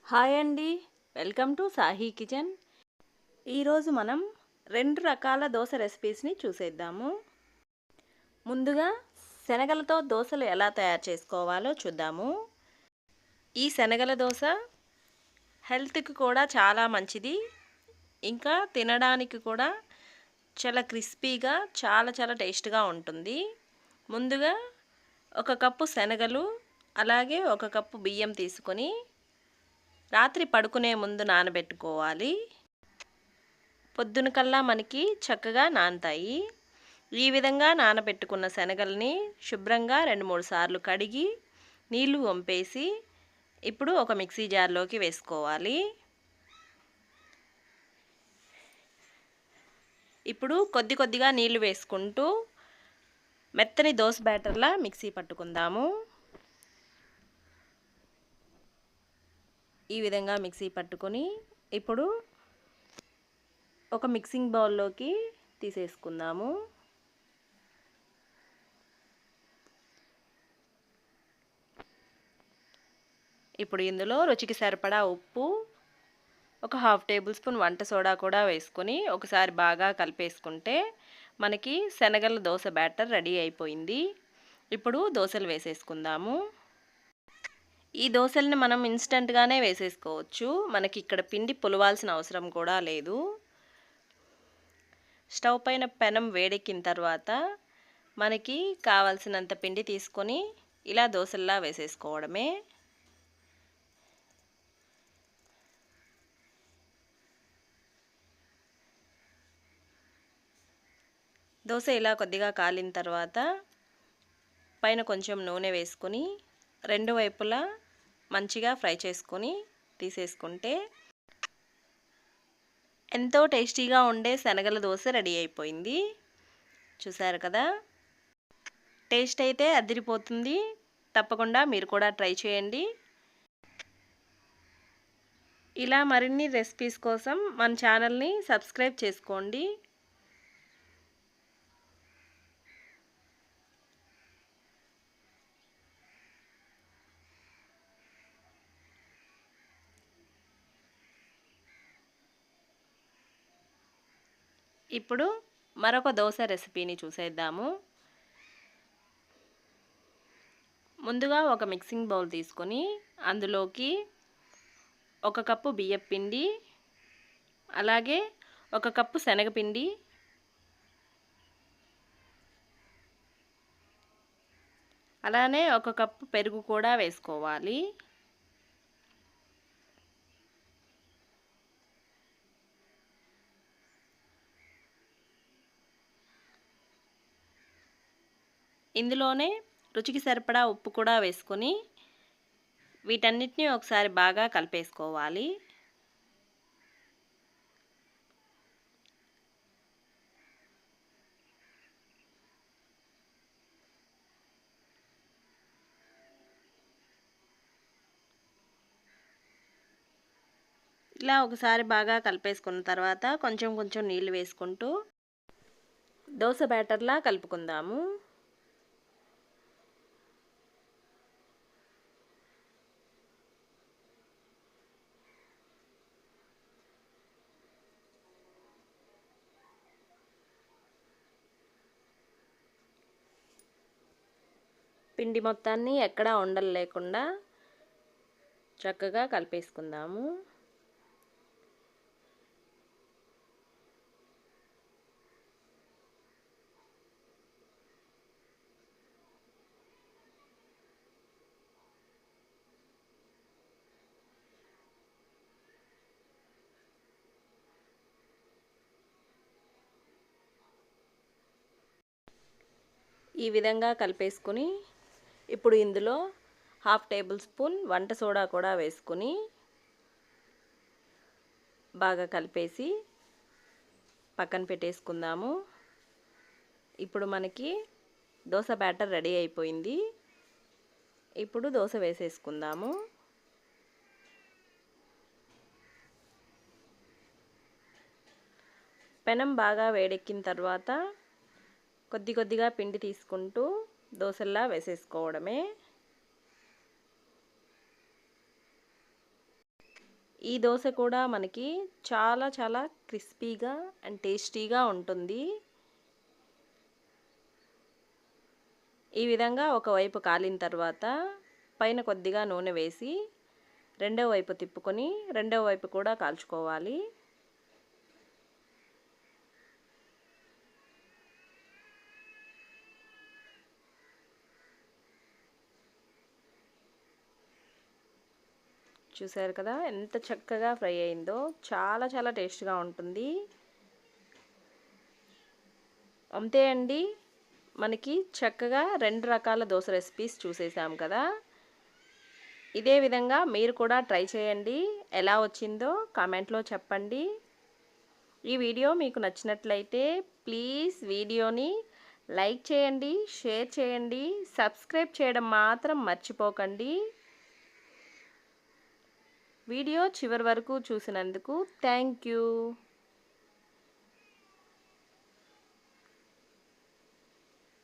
Hi అండి. Welcome to Sahi kitchen. ఈరోజు మనం 2 రకాల దోస రెసిపీస్ని చూసేద్దాము. ముందుగా శనగలతో దోసలు ఎలా తయారు చేసుకోవాలో చూద్దాము. ఈ శనగల దోస హెల్త్‌కి కూడా చాలా మంచిది. ఇంకా తినడానికి కూడా చాలా క్రిస్పీగా చాలా టేస్ట్‌గా ఉంటుంది. ముందుగా 1 కప్పు శనగలు, అలాగే 1 కప్పు బియ్యం తీసుకొని రాత్రి పడుకునే ముందు నానబెట్టుకోవాలి. పొద్దున కల్లా మనకి చక్కగా నానతాయి. ఈ విధంగా నానబెట్టుకున్న శనగల్ని శుభ్రంగా 2-3 సార్లు కడిగి నీళ్లు వంపేసి ఇప్పుడు ఒక మిక్సీ జార్లోకి వేసుకోవాలి. ఇప్పుడు కొద్దిగా నీళ్లు వేసుకుంటూ మెత్తని దోస బ్యాటర్లా మిక్సీ పట్టుకుందాము. ఈ విధంగా మిక్సీ పట్టుకొని ఇప్పుడు ఒక మిక్సింగ్ బౌల్లోకి తీసేసుకుందాము. ఇప్పుడు ఇందులో రుచికి సరిపడా ఉప్పు, ఒక 1/2 టేబుల్ స్పూన్ వంట సోడా కూడా వేసుకొని ఒకసారి బాగా కలిపేసుకుంటే మనకి శనగల దోస బ్యాటర్ రెడీ అయిపోయింది. ఇప్పుడు దోసలు వేసేసుకుందాము. ఈ దోసల్ని మనం ఇన్స్టెంట్‌గానే వేసేసుకోవచ్చు. మనకి ఇక్కడ పిండి పులవాల్సిన అవసరం కూడా లేదు. స్టవ్ పైన పెనం వేడెక్కిన తర్వాత మనకి కావాల్సినంత పిండి తీసుకొని ఇలా దోసల్లా వేసేసుకోవడమే. దోస ఇలా కొద్దిగా కాలిన తర్వాత పైన కొంచెం నూనె వేసుకొని 2 వైపులా మంచిగా ఫ్రై చేసుకొని తీసేసుకుంటే ఎంతో టేస్టీగా ఉండే శనగల దోస రెడీ అయిపోయింది. చూసారు కదా, టేస్ట్ అయితే అదిరిపోతుంది. తప్పకుండా మీరు కూడా ట్రై చేయండి. ఇలా మరిన్ని రెసిపీస్ కోసం మన ఛానల్ని సబ్స్క్రైబ్ చేసుకోండి. ఇప్పుడు మరొక దోస రెసిపీని చూసేద్దాము. ముందుగా ఒక మిక్సింగ్ బౌల్ తీసుకొని అందులోకి 1 కప్పు బియ్యపు పిండి, అలాగే 1 కప్పు శనగపిండి, అలానే 1 కప్పు పెరుగు కూడా వేసుకోవాలి. ఇందులోనే రుచికి సరిపడా ఉప్పు కూడా వేసుకొని వీటన్నిటిని ఒకసారి బాగా కలిపేసుకోవాలి. ఇలా ఒకసారి బాగా కలిపేసుకున్న తర్వాత కొంచెం నీళ్లు వేసుకుంటూ దోస బ్యాటర్లా కలుపుకుందాము. పిండి మొత్తాన్ని ఎక్కడా ఉండలు లేకుండా చక్కగా కలిపేసుకుందాము. ఈ విధంగా కలిపేసుకుని ఇప్పుడు ఇందులో 1/2 టేబుల్ స్పూన్ వంట సోడా కూడా వేసుకుని బాగా కలిపేసి పక్కన పెట్టేసుకుందాము. ఇప్పుడు మనకి దోస బ్యాటర్ రెడీ అయిపోయింది. ఇప్పుడు దోస వేసేసుకుందాము. పెనం బాగా వేడెక్కిన తర్వాత కొద్దిగా పిండి తీసుకుంటూ దోసల్లా వేసేసుకోవడమే. ఈ దోస కూడా మనకి చాలా చాలా క్రిస్పీగా అండ్ టేస్టీగా ఉంటుంది. ఈ విధంగా ఒకవైపు కాలిన తర్వాత పైన కొద్దిగా నూనె వేసి రెండో వైపు తిప్పుకొని రెండో వైపు కూడా కాల్చుకోవాలి. చూసారు కదా ఎంత చక్కగా ఫ్రై అయిందో. చాలా చాలా టేస్ట్‌గా ఉంటుంది. అంతే అండి. మనకి చక్కగా 2 రకాల దోస రెసిపీస్ చూసేసాం కదా! ఇదే విధంగా మీరు కూడా ట్రై చేయండి. ఎలా వచ్చిందో కామెంట్‌లో చెప్పండి. ఈ వీడియో మీకు నచ్చినట్లయితే ప్లీజ్ వీడియోని లైక్ చేయండి, షేర్ చేయండి, సబ్స్క్రైబ్ చేయడం మాత్రం మర్చిపోకండి. వీడియో చివరి వరకు చూసినందుకు థ్యాంక్ యూ.